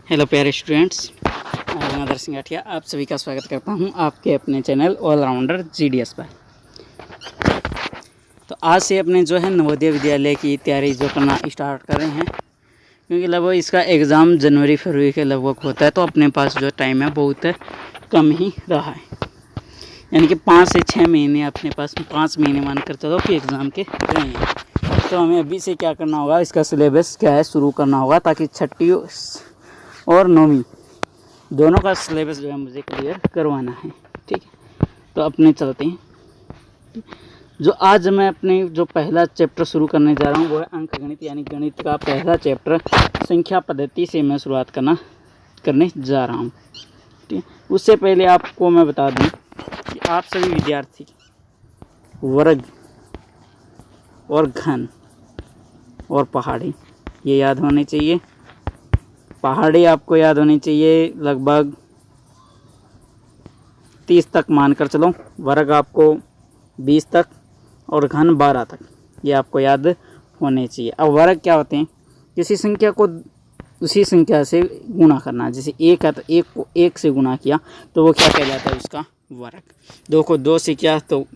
Hello प्यारे students, मैं गंगाधर सिंह आठिया आप सभी का स्वागत करता हूं आपके अपने चैनल ऑलराउंडर जीडीएस पर। तो आज से अपने जो है नवोदय विद्यालय की तैयारी जो करना स्टार्ट कर रहे हैं, क्योंकि लगभग इसका एग्ज़ाम जनवरी फरवरी के लगभग होता है, तो अपने पास जो टाइम है बहुत कम ही रहा है। यानी कि 5 से 6 महीने अपने पास 5 महीने मानकर चलो कि एग्ज़ाम के रहेंगे। तो हमें अभी से क्या करना होगा, इसका सिलेबस क्या है शुरू करना होगा, ताकि छठी और 9वीं दोनों का सिलेबस जो है मुझे क्लियर करवाना है। ठीक है, तो अपने चलते हैं। जो आज मैं अपने जो पहला चैप्टर शुरू करने जा रहा हूँ वो है अंक गणित, यानी गणित का पहला चैप्टर संख्या पद्धति से मैं शुरुआत करने जा रहा हूँ। ठीक है, उससे पहले आपको मैं बता दूँ कि आप सभी विद्यार्थी वर्ग और घन और पहाड़ी ये याद होने चाहिए। पहाड़ी आपको याद होनी चाहिए लगभग 30 तक मानकर चलो, वर्ग आपको 20 तक और घन 12 तक, ये आपको याद होने चाहिए। अब वर्ग क्या होते हैं, किसी संख्या को उसी संख्या से गुणा करना। जैसे 1 है तो 1 को 1 से गुणा किया तो वो क्या कहलाता है, उसका वर्ग। 2 को 2 से किया तो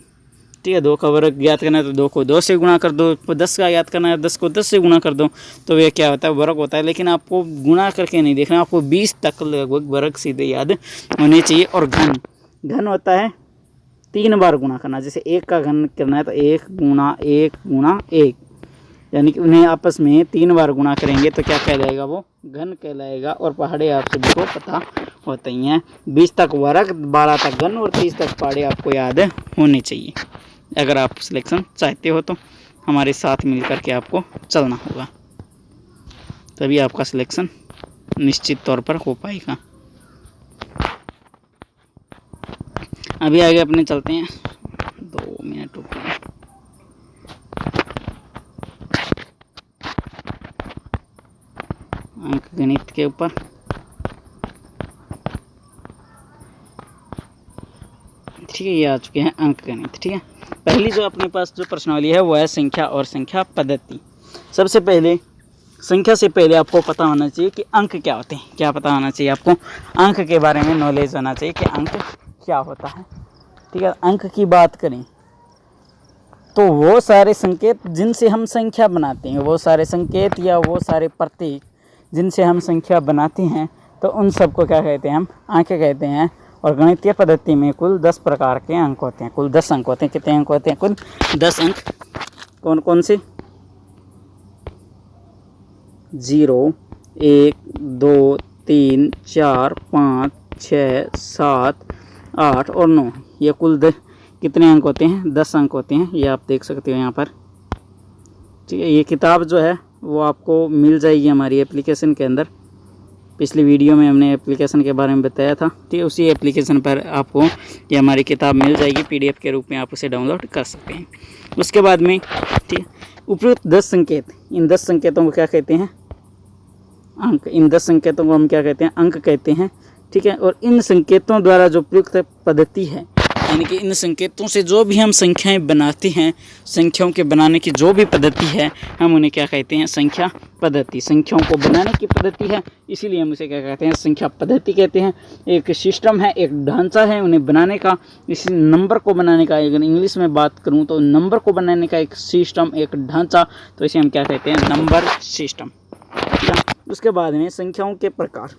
ठीक है, 2 का वर्ग ज्ञात करना है तो 2 को 2 से गुणा कर दो। 10 का ज्ञात करना है 10 को 10 से गुणा कर दो, तो ये क्या होता है, वर्ग होता है। लेकिन आपको गुणा करके नहीं देखना, आपको 20 तक लगभग वर्ग सीधे याद होने चाहिए। और घन होता है 3 बार गुणा करना। जैसे 1 का घन करना है तो 1 गुणा 1 गुणा 1, यानी कि उन्हें आपस में 3 बार गुणा करेंगे तो क्या कहलाएगा, वो घन कहलाएगा। और पहाड़े आप सभी को पता होते ही हैं, 20 तक वर्ग, 12 तक घन और 30 तक पहाड़े आपको याद होने चाहिए। अगर आप सिलेक्शन चाहते हो तो हमारे साथ मिलकर के आपको चलना होगा, तभी आपका सिलेक्शन निश्चित तौर पर हो पाएगा। अभी आगे अपने चलते हैं, 2 मिनट रुकिए। अंक गणित के ऊपर ठीक है, ये आ चुके हैं अंक गणित। ठीक है, पहली जो अपने पास जो प्रश्नावली है वो है संख्या और संख्या पद्धति। सबसे पहले संख्या से पहले आपको पता होना चाहिए कि अंक क्या होते हैं। क्या पता होना चाहिए आपको, अंक के बारे में नॉलेज होना चाहिए कि अंक क्या होता है। ठीक है, अंक की बात करें तो वो सारे संकेत जिनसे हम संख्या बनाते हैं, वो सारे संकेत या वो सारे प्रतीक जिनसे हम संख्या बनाते हैं, तो उन सबको क्या कहते हैं, हम अंक कहते हैं। और गणितीय पद्धति में कुल 10 प्रकार के अंक होते हैं। कुल 10 अंक होते हैं। कितने अंक होते हैं? कुल 10 अंक। कौन कौन से? 0, 1, 2, 3, 4, 5, 6, 7, 8 और 9, ये कुल कितने अंक होते हैं? 10 अंक होते हैं। ये आप देख सकते हो यहाँ पर। ठीक है, ये किताब जो है वो आपको मिल जाएगी हमारी एप्लीकेशन के अंदर। पिछली वीडियो में हमने एप्लीकेशन के बारे में बताया था। ठीक है, उसी एप्लीकेशन पर आपको ये हमारी किताब मिल जाएगी, PDF के रूप में आप उसे डाउनलोड कर सकते हैं। उसके बाद में ठीक, उपयुक्त 10 संकेत, इन 10 संकेतों को क्या कहते हैं? अंक। इन 10 संकेतों को हम क्या कहते हैं? अंक कहते हैं। ठीक है, और इन संकेतों द्वारा जो प्रयुक्त पद्धति है, यानी कि इन संकेतों से जो भी हम संख्याएं बनाते हैं, संख्याओं के बनाने की जो भी पद्धति है, हम उन्हें क्या कहते हैं? संख्या पद्धति। संख्याओं को बनाने की पद्धति है, इसीलिए हम उसे क्या कहते हैं? संख्या पद्धति कहते हैं। एक सिस्टम है, एक ढांचा है उन्हें बनाने का। इस नंबर को बनाने का, अगर इंग्लिश में बात करूँ तो नंबर को बनाने का एक सिस्टम, एक ढांचा, तो इसे हम क्या कहते हैं? Number system. उसके बाद में संख्याओं के प्रकार।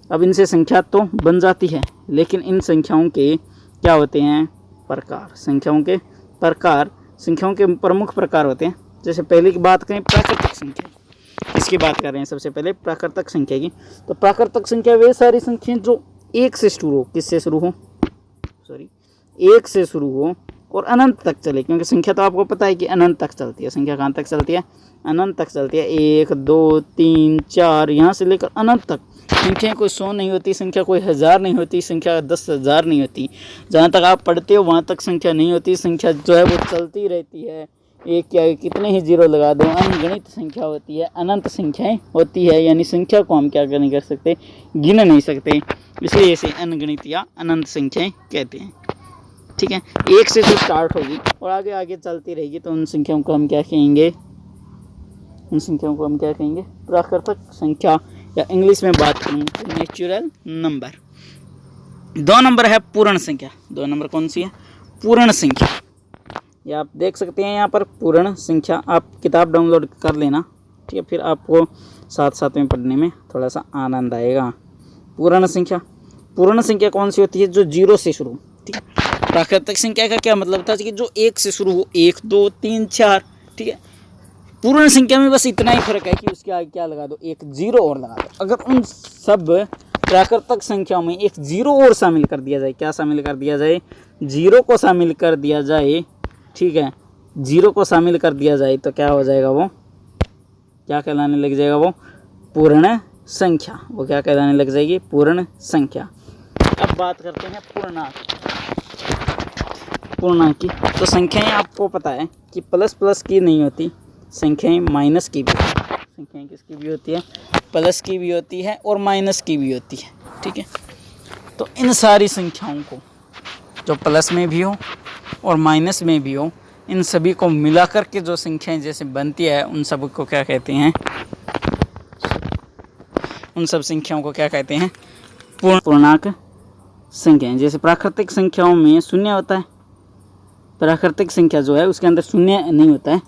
अब इनसे संख्या तो बन जाती है, लेकिन इन संख्याओं के क्या होते हैं? प्रकार। संख्याओं के प्रकार, संख्याओं के प्रमुख प्रकार होते हैं। जैसे पहले की बात करें प्राकृतिक संख्या, इसकी बात कर रहे हैं सबसे पहले प्राकृतिक संख्या की। तो प्राकृतिक संख्या वे सारी संख्याएं जो 1 से शुरू हो, किससे शुरू हो? 1 से शुरू हो और अनंत तक चले, क्योंकि संख्या तो आपको पता है कि अनंत तक चलती है। संख्या कहाँ तक चलती है? अनंत तक चलती है। 1, 2, 3, 4, यहाँ से लेकर अनंत तक। संख्या कोई 100 नहीं होती, संख्या कोई 1000 नहीं होती, संख्या 10,000 नहीं होती। जहाँ तक आप पढ़ते हो वहाँ तक संख्या नहीं होती। संख्या जो है वो चलती रहती है। एक क्या कितने ही जीरो लगा दो, अनगिनत संख्या होती है, अनंत संख्याएं होती है। यानी संख्या को हम क्या नहीं कर सकते? गिन नहीं सकते, इसलिए इसे अनगिनत या अनंत संख्याएं कहते हैं। ठीक है, 1 से जो स्टार्ट होगी और आगे आगे चलती रहेगी, तो उन संख्याओं को हम क्या कहेंगे? उन संख्याओं को हम क्या कहेंगे? प्राकृतिक संख्या या इंग्लिश में बात करूँ तो नेचुरल नंबर। 2 नंबर है पूर्ण संख्या। 2 नंबर कौन सी है? पूर्ण संख्या। ये आप देख सकते हैं यहाँ पर पूर्ण संख्या। आप किताब डाउनलोड कर लेना, ठीक है, फिर आपको साथ साथ में पढ़ने में थोड़ा सा आनंद आएगा। पूर्ण संख्या, पूर्ण संख्या कौन सी होती है? जो 0 से शुरू, ठीक है। प्राकृतिक संख्या का क्या मतलब था कि जो 1 से शुरू हो, 1 2 3 4, ठीक है। पूर्ण संख्या में बस इतना ही फर्क है कि उसके आगे क्या लगा दो, एक 0 और लगा दो। अगर उन सब प्राकृतिक संख्याओं में एक 0 और शामिल कर दिया जाए, क्या शामिल कर दिया जाए? 0 को शामिल कर दिया जाए, ठीक है। 0 को शामिल कर दिया जाए तो क्या हो जाएगा? वो क्या कहलाने लग जाएगा? वो पूर्ण संख्या। वो क्या कहलाने लग जाएगी? पूर्ण संख्या। अब बात करते हैं पूर्णांक। पूर्णांक की तो संख्याएं आपको पता है कि प्लस प्लस की नहीं होती, संख्याएं माइनस की भी होती है। संख्याएं किसकी भी होती है? प्लस की भी होती है और माइनस की भी होती है, ठीक है। तो इन सारी संख्याओं को, जो प्लस में भी हो और माइनस में भी हो, इन सभी को मिलाकर के जो संख्याएं जैसे बनती है, उन सब को क्या कहते हैं? उन सब संख्याओं को क्या कहते हैं? पूर्णांक संख्याएं। जैसे प्राकृतिक संख्याओं में शून्य होता है, प्राकृतिक संख्या जो है उसके अंदर शून्य नहीं होता है,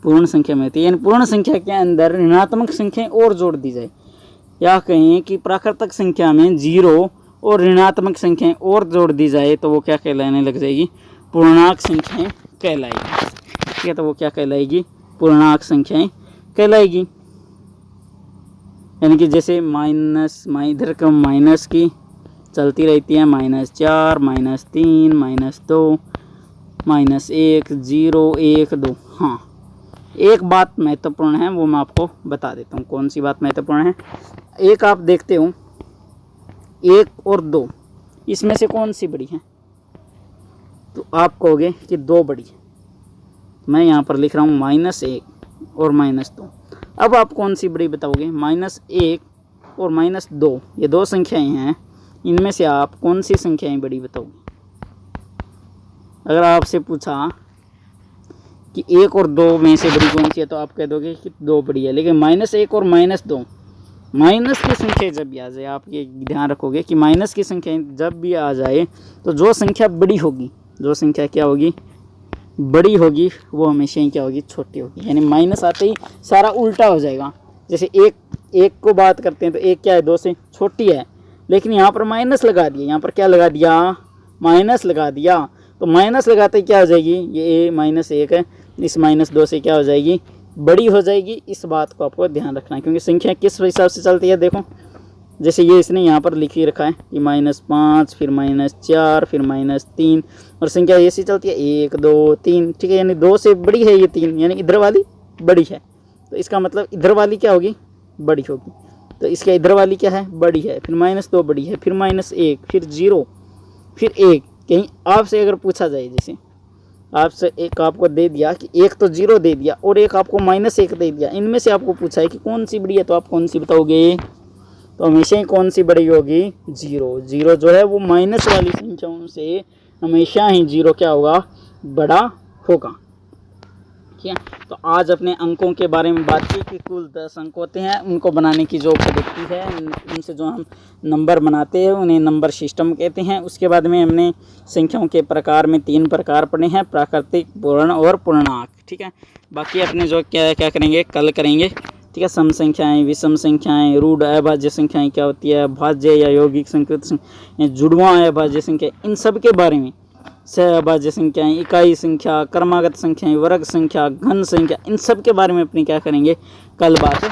पूर्ण संख्या में होती है। यानी पूर्ण संख्या के अंदर ऋणात्मक संख्याएं और जोड़ दी जाए, या कहें कि प्राकृतिक संख्या में 0 और ऋणात्मक संख्याएं और जोड़ दी जाए तो वो क्या कहलाने लग जाएगी? पूर्णांक संख्याएं कहलाएगी, ठीक है। तो वो क्या कहलाएगी? पूर्णांक संख्याएं कहलाएगी। यानी कि जैसे माइनस, इधर का माइनस की चलती रहती है, -4 -3 -2 -1 0 1 2। हाँ, एक बात महत्वपूर्ण है, वो मैं आपको बता देता हूँ। कौन सी बात महत्वपूर्ण है? एक आप देखते हो 1 और 2, इसमें से कौन सी बड़ी है? तो आप कहोगे कि 2 बड़ी है। मैं यहाँ पर लिख रहा हूँ -1 और -2। अब आप कौन सी बड़ी बताओगे? -1 और -2, ये 2 संख्याएं हैं, इनमें से आप कौन सी संख्याएं बड़ी बताओगे? अगर आपसे पूछा कि 1 और 2 में से बड़ी कौन सी है, तो आप कह दोगे कि 2 बड़ी है। लेकिन -1 और -2, माइनस की संख्या जब भी आ जाए, आप ये ध्यान रखोगे कि माइनस की संख्या जब भी आ जाए तो जो संख्या बड़ी होगी, जो संख्या क्या होगी? बड़ी होगी, वो हमेशा ही क्या होगी? छोटी होगी। यानी माइनस आते ही सारा उल्टा हो जाएगा। जैसे 1 को बात करते हैं तो 1 क्या है? 2 से छोटी है, लेकिन यहाँ पर माइनस लगा दिया। यहाँ पर क्या लगा दिया? माइनस लगा दिया। तो माइनस लगाते ही क्या हो जाएगी? ये -1 है, इस -2 से क्या हो जाएगी? बड़ी हो जाएगी। इस बात को आपको ध्यान रखना है, क्योंकि संख्या किस हिसाब से चलती है। देखो, जैसे ये इसने यहाँ पर लिख ही रखा है कि -5 फिर -4 फिर -3, और संख्या ऐसी चलती है 1 2 3, ठीक है। यानी 2 से बड़ी है ये 3, यानी इधर वाली बड़ी है। तो इसका मतलब इधर वाली क्या होगी? बड़ी होगी। तो इसका इधर वाली क्या है? बड़ी है। फिर -2 बड़ी है, फिर -1, फिर 0, फिर 1। कहीं आपसे अगर पूछा जाए, जैसे आपसे एक आपको दे दिया कि 1 तो 0 दे दिया और एक आपको -1 दे दिया, इनमें से आपको पूछा है कि कौन सी बड़ी है, तो आप कौन सी बताओगे? तो हमेशा ही कौन सी बड़ी होगी? 0। 0 जो है वो माइनस वाली संख्याओं से हमेशा ही 0 क्या होगा? बड़ा होगा, ठीक है। तो आज अपने अंकों के बारे में बात की कि कुल 10 अंक होते हैं, उनको बनाने की जो पद्धति है, उनसे जो हम नंबर बनाते हैं उन्हें नंबर सिस्टम कहते हैं। उसके बाद में हमने संख्याओं के प्रकार में 3 प्रकार पढ़े हैं, प्राकृतिक, पूर्ण और पूर्णांक, ठीक है। बाकी अपने जो क्या करेंगे, कल करेंगे, ठीक है। सम संख्याएं, विषम संख्याएं, रूढ़ अभाज्य संख्याएं क्या होती है, भाज्य या यौगिक संकृत संख्या, जुड़वां अभाज्य संख्या, इन सब के बारे में, सहअभाज्य संख्याएं, इकाई संख्या, क्रमागत संख्याएं, वर्ग संख्या, घन संख्या, इन सब के बारे में अपनी क्या करेंगे, कल बात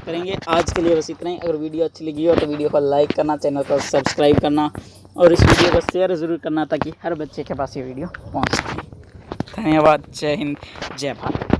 करेंगे। आज के लिए बस इतना ही। अगर वीडियो अच्छी लगी हो तो वीडियो को लाइक करना, चैनल को सब्सक्राइब करना और इस वीडियो को शेयर ज़रूर करना, ताकि हर बच्चे के पास ये वीडियो पहुँच सके। धन्यवाद। जय हिंद, जय भारत।